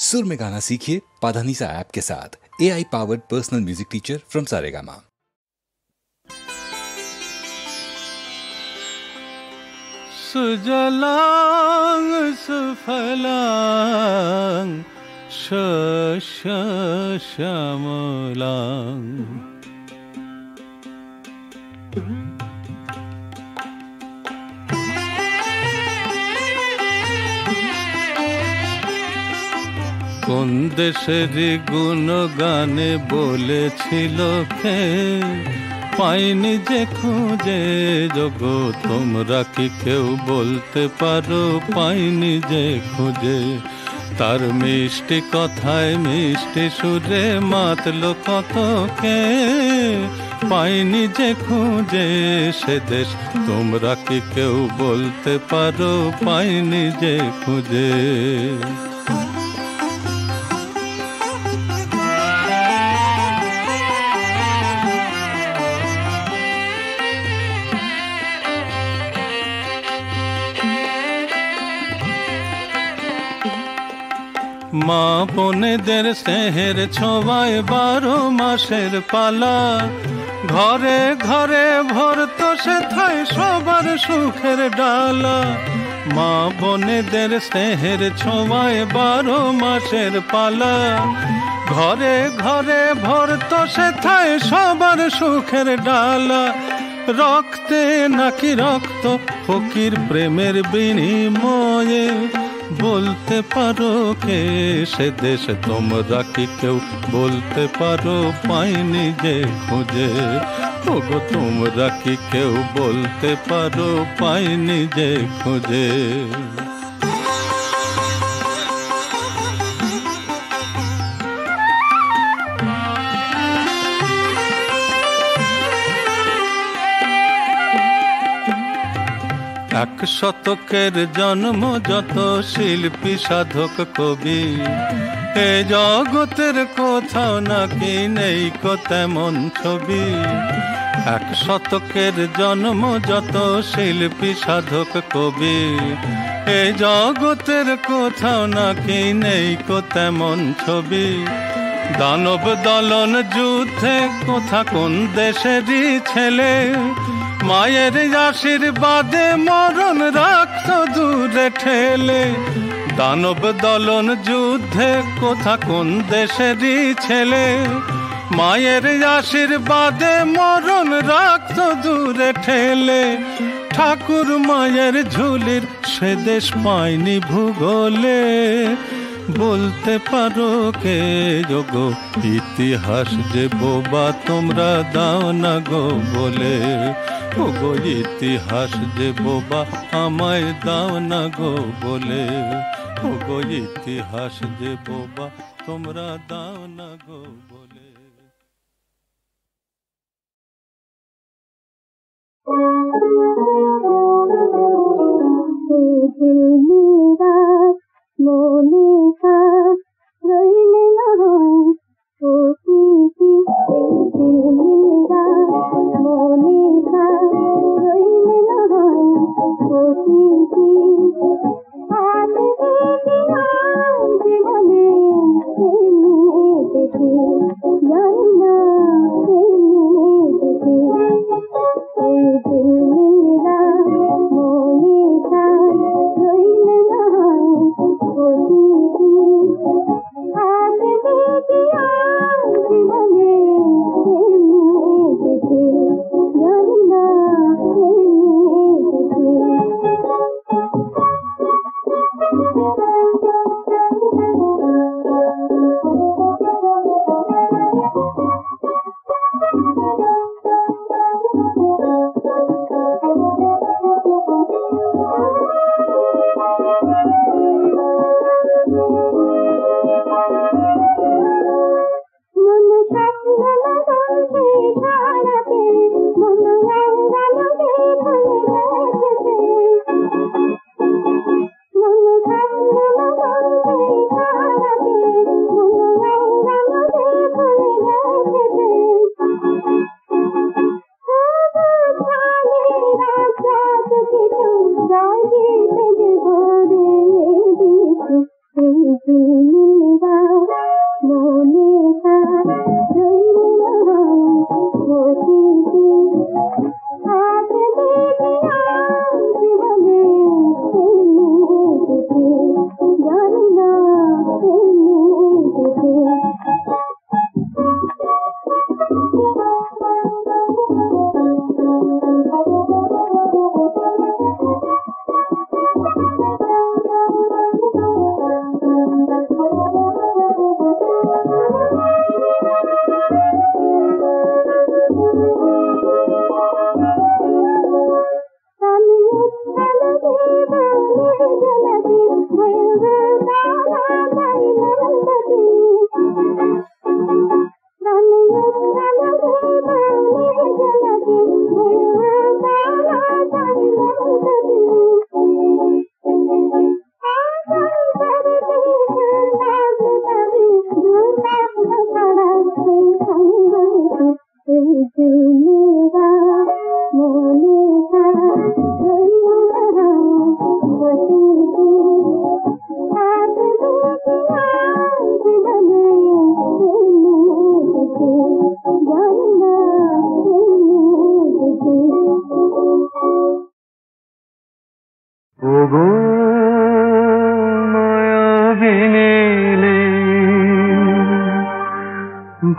सुर में गाना सीखिए पाधानीसा ऐप के साथ। AI powered personal music teacher from Saregama. सुजलां सुफलां शश्यामलां কোন দেশের গুণগানে বলেছিল কে, পাইনি যে খুঁজে যোগো তোমরা কি কেউ বলতে পারো, পাইনি যে খুঁজে। তার মিষ্টি কথায় মিষ্টি সুরে মাতলো কত কে, পাইনি যে খুঁজে সে দেশ তোমরা কি কেউ বলতে পারো, পাইনি যে খুঁজে। মা বোনেদের স্নেহের ছোঁয়ায় 12 মাসের পালা, ঘরে ঘরে ভরতো সেথায় সবার সুখের ডালা। মা বোনেদের স্নেহের ছোঁয়ায় 12 মাসের পালা, ঘরে ঘরে ভরতো সেথায় সবার সুখের ডালা। রক্তে নাকি রক্ত ফকির প্রেমের বিনিময়ে, বলতে পারো কে সে দেশ তোমরা কি কেউ বলতে পারো, পাইনি যে খুঁজে। ওগো তোমরা কি কেউ বলতে পারো, পাইনি যে খুঁজে। এক শতকের জন্ম যত শিল্পী সাধক কবি, এ জগতের কোথাও নাকি নেই কো তেমন ছবি। এক শতকের জন্ম যত শিল্পী সাধক কবি, এ জগতের কোথাও নাকি নেই কো তেমন ছবি। দানব দলন যুদ্ধে কোথা কোন দেশেরই ছেলে, মায়ের আশীর্বাদে মরণ রাখতো দূরে ঠেলে। দানব দলন যুদ্ধে কোথা কোন দেশেরই ছেলে, মায়ের আশীর্বাদে মরণ রাখতো দূরে ঠেলে। ঠাকুর মায়ের ঝুলির সে দেশ পায়নি ভূগোলে, বলতে পারো কে যোগো ইতিহাস যে বোবা তোমরা দাও না গো বলে। ওগো ইতিহাস যে বোবা আমায় দাও না গো বলে। ওগো ইতিহাস যে বোবা তোমরা দাও না গো বলে। মনে সাপ রইলে নরম প্রতীকী, মনে সাপ রইলে নরম প্রতীকী। জীবনে দেখে জানি না দেখে এই দিল মেরা মনে সাপ রইলে নরম প্রতীকী।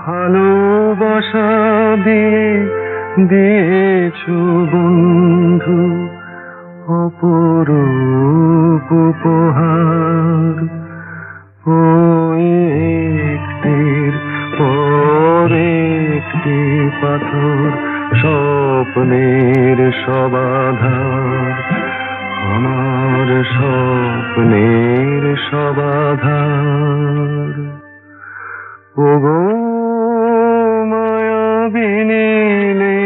ভালোবাসা দিয়ে দিয়েছো বন্ধু অপরূপ উপহার। ওই একটির পর একটি পাথর স্বপ্নের সবাধার, আমার স্বপ্নের সবাধার। ওগো মায়াবিনী নে,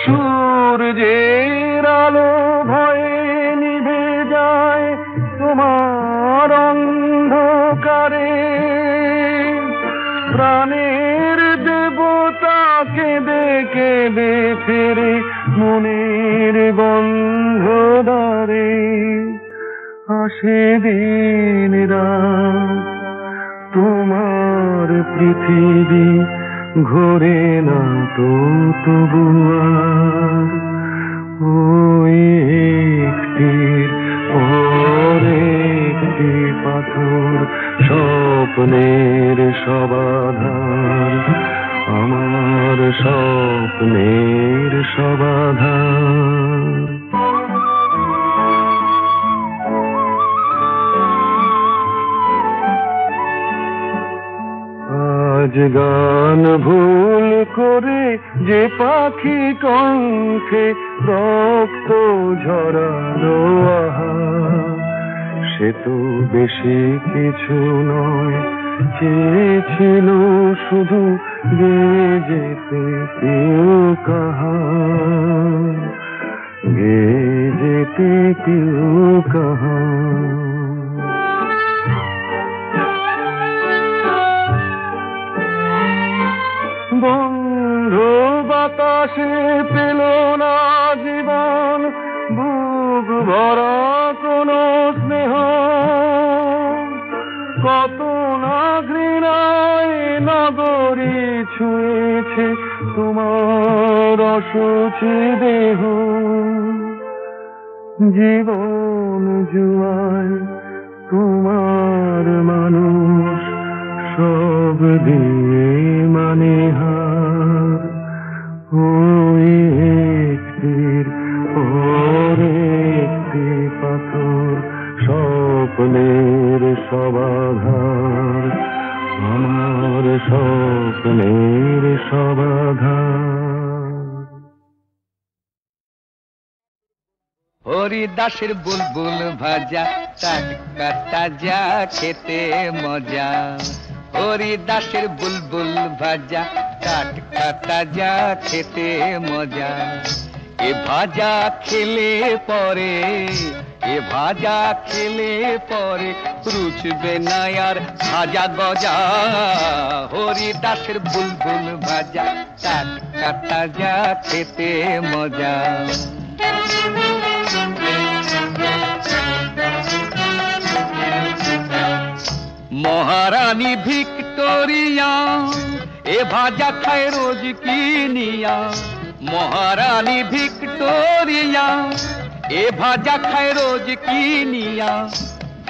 সূর্যের আলো ভয়ে নিভে যায় তোমার অন্ধকারে, প্রাণের দেবতা কেঁদে কেঁদে ফেরে মনের বন্ধ দ্বারে। আসে দিন রাত তোমার পৃথিবী ঘোরে না তো তবু আর। ওই একটির পর একটি পাথর স্বপ্নের সবাধার, আমার স্বপ্নের সবাধার। আজ গান ভুল করে যে পাখি কণ্ঠে রক্ত ঝরালো আহা, সে তো বেশি কিছু নয়, চেয়েছিল শুধু গেয়ে যেতে কেউ কাহা, গেয়ে যেতে কেউ কাহা। বন্ধু বাতাসে পেল না জীবন, বুক ভরা কোনো স্নেহ, কত না ঘৃণায় নগরী ছুঁয়েছে তোমার অসুচি দেহ। জীবন জুয়ায় তোমার মানুষ সব দিয়ে মানে হার। ওই একটির পর একটি পাথর স্বপ্নের সবাধার, আমার স্বপ্নের সবাধার। হরিদাসের বুলবুল ভাজা টাটকা তাজা খেতে মজা, হরিদাসের বুলবুল ভাজা টাটকা তাজা খেতে মজা। এ ভাজা খেলে পরে, এ ভাজা খেলে পরে রুচবে না আর ভাজা গজা, হরিদাসের বুলবুল ভাজা টাটকা তাজা খেতে মজা। মহারানী ভিক্টোরিয়া এ ভাজা খায় রোজ কিনিয়া, মহারানী ভিক্টোরিয়া এ ভাজা খায় রোজ কিনিয়া।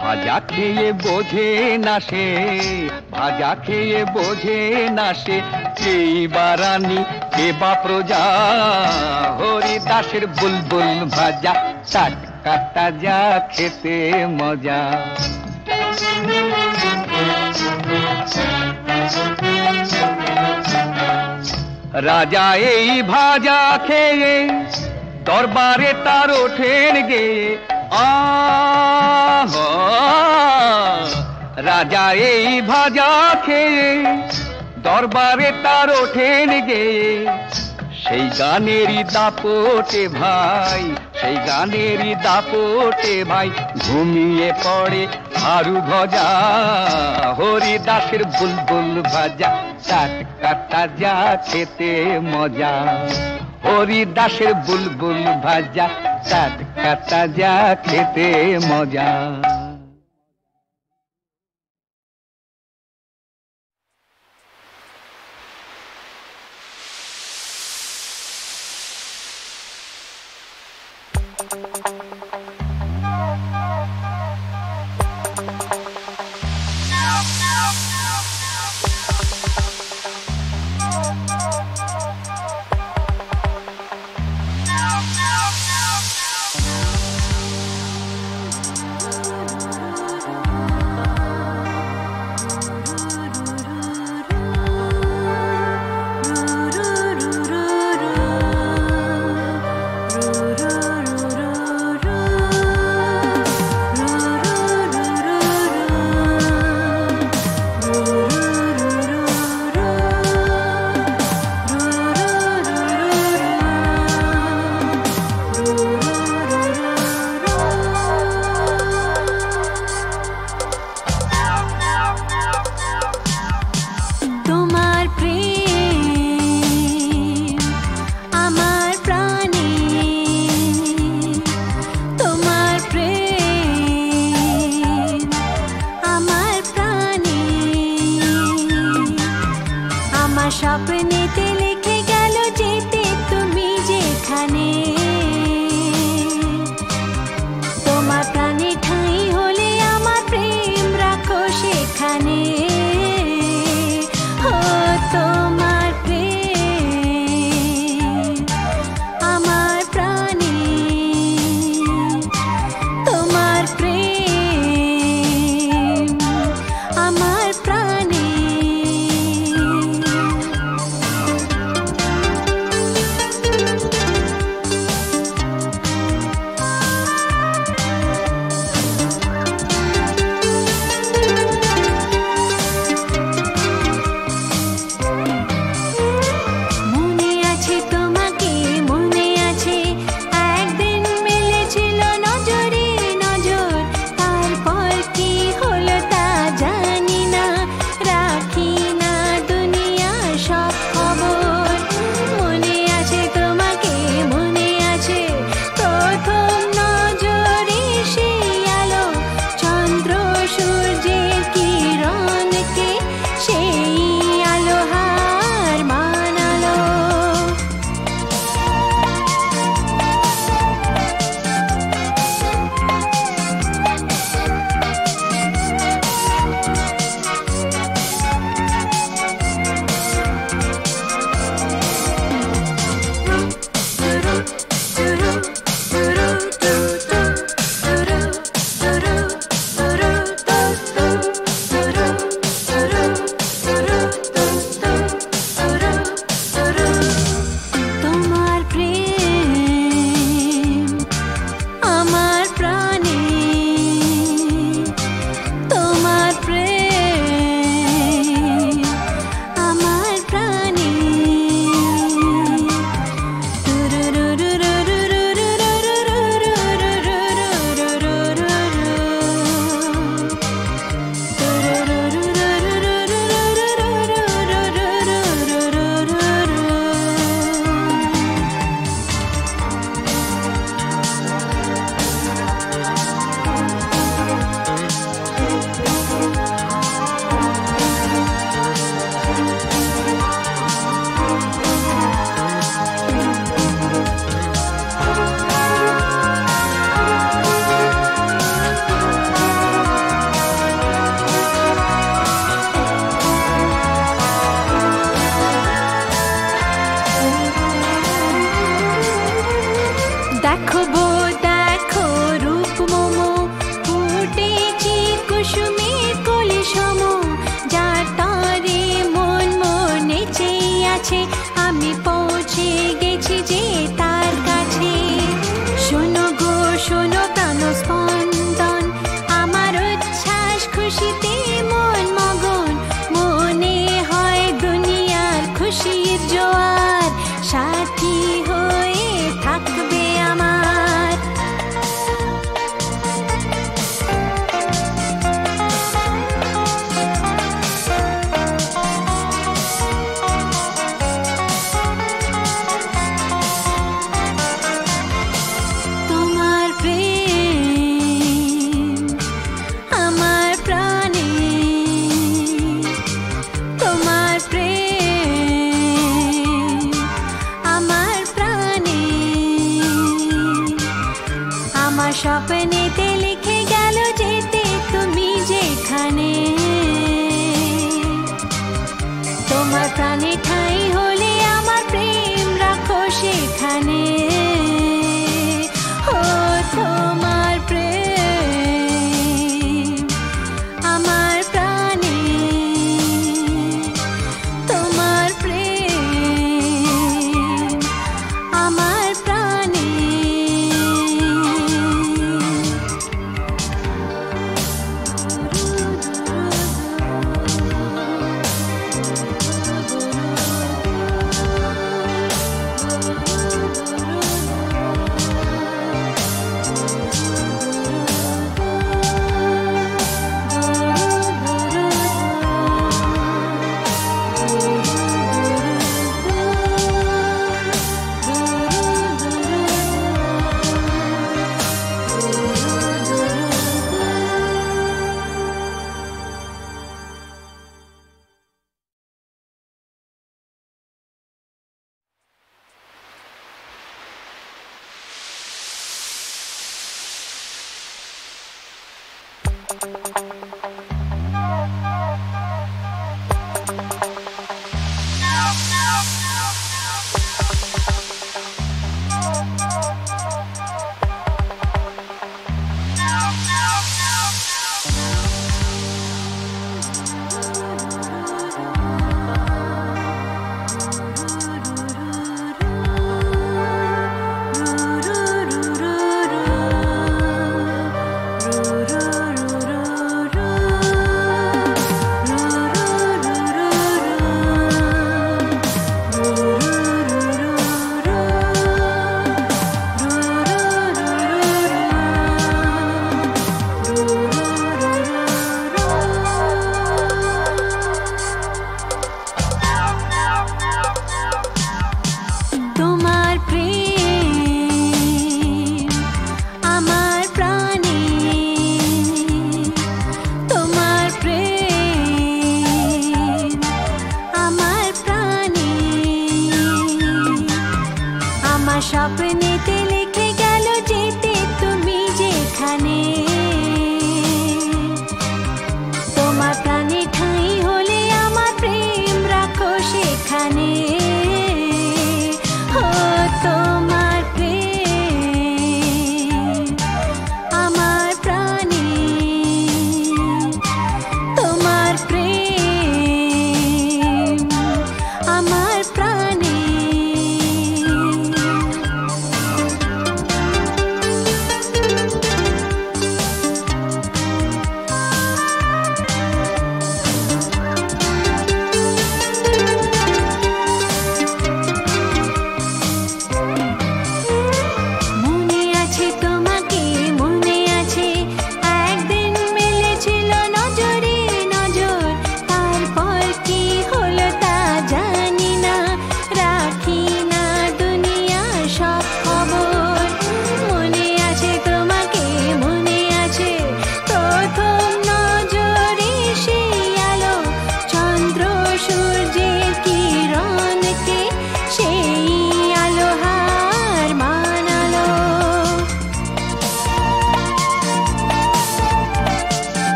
ভাজা খেয়ে বোঝে না সে, ভাজা খেয়ে বোঝে না সে, এই বা রানী কে বা প্রজা, হরিদাসের বুলবুল ভাজা টাটকা তাজা খেতে মজা। রাজা এই ভাজা খেয়ে দরবারে তার ওঠেন গেয়ে, আহ রাজা এই ভাজা খেয়ে দরবারে তার ওঠেন গেয়ে। সেই গানেরই দাপটে ভাই, সেই গানেরই দাপটে ভাই ঘুমিয়ে পড়ে হারু ভজা, হরিদাসের বুলবুল ভাজা টাটকা তাজা খেতে মজা, হরিদাসের বুলবুল ভাজা টাটকা তাজা খেতে মজা। আমার স্বপ্নেতে লিখে গেল যেতে তুমি যেখানে তোমার প্রাণে ঠাঁই হলে আমার প্রেম রাখো সেখানে ও তোমার প্রেম আমার প্রাণে তোমার প্রেম আমার প্রাণে মনে আছে তোমাকে মনে আছে একদিন মিলেছিল নজরে নজর তারপর কি হলো তা জানি না রাখি না দুনিয়ার সব খবর মনে আছে তোমাকে মনে আছে প্রথম নজরে সেই আলো চন্দ্র সূর্যের কিরণকে সেই আলো হার মানালো তোমার প্রেম আমার প্রাণে তোমার প্রেম আমার প্রাণে দেখো বো দেখো রূপ মোমো ফুটেছি কুসুমে কলি সম যার তরে মন মনে চেয়ে আছে আমি পৌঁছে গেছি যে তার কাছে শোনো গো শোনো প্রাণ স্পন্দন আমার উচ্ছ্বাস খুশিতে মন মগন মনে হয় দুনিয়ার খুশির জোয়ার সাথী হয়ে থাকবে আমার তোমার প্রেম আমার প্রাণে তোমার প্রেম আমার প্রাণে আমার স্বপ্নেতে লিখে গেল যেতে তুমি যেখানে তোমার প্রাণে ঠাঁই হলে আমার প্রেম রাখো সেখানে ও তোমার প্রেম আমার প্রাণে তোমার প্রেম আমার প্রাণে স্বপ্নেতে লিখে গেল যেতে তুমি যেখানে, তোমার প্রাণে ঠাঁই হলে আমার প্রেম রাখো সেখানে। ও তোমার প্রেম আমার প্রাণে, তোমার প্রেম আমার প্রাণে।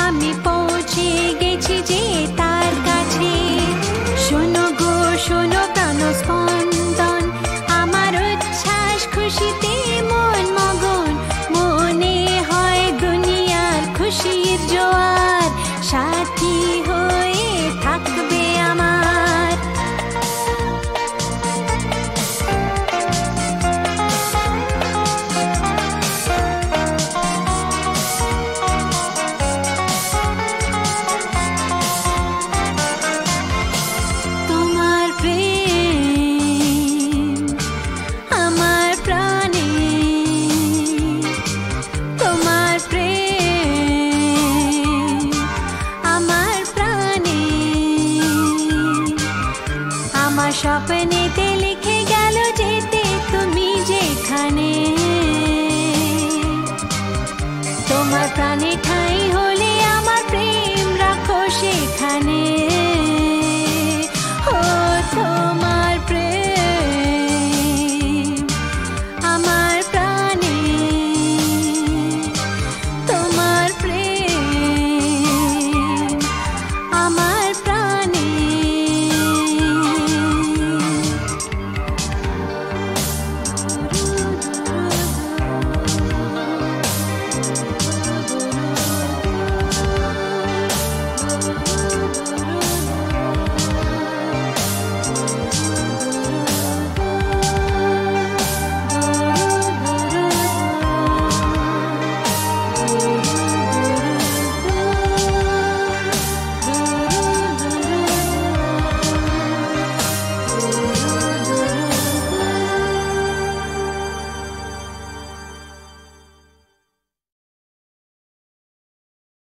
আমি পৌঁছে গেছি যে তার কাছে। শোনো গো শোনো প্রাণ স্পন্দন, আমার উচ্ছ্বাস খুশিতে মন মগন। মনে হয় দুনিয়ার খুশির জোয়ার সাথী হয়ে থাকবে আমার। প্রাণে ঠাই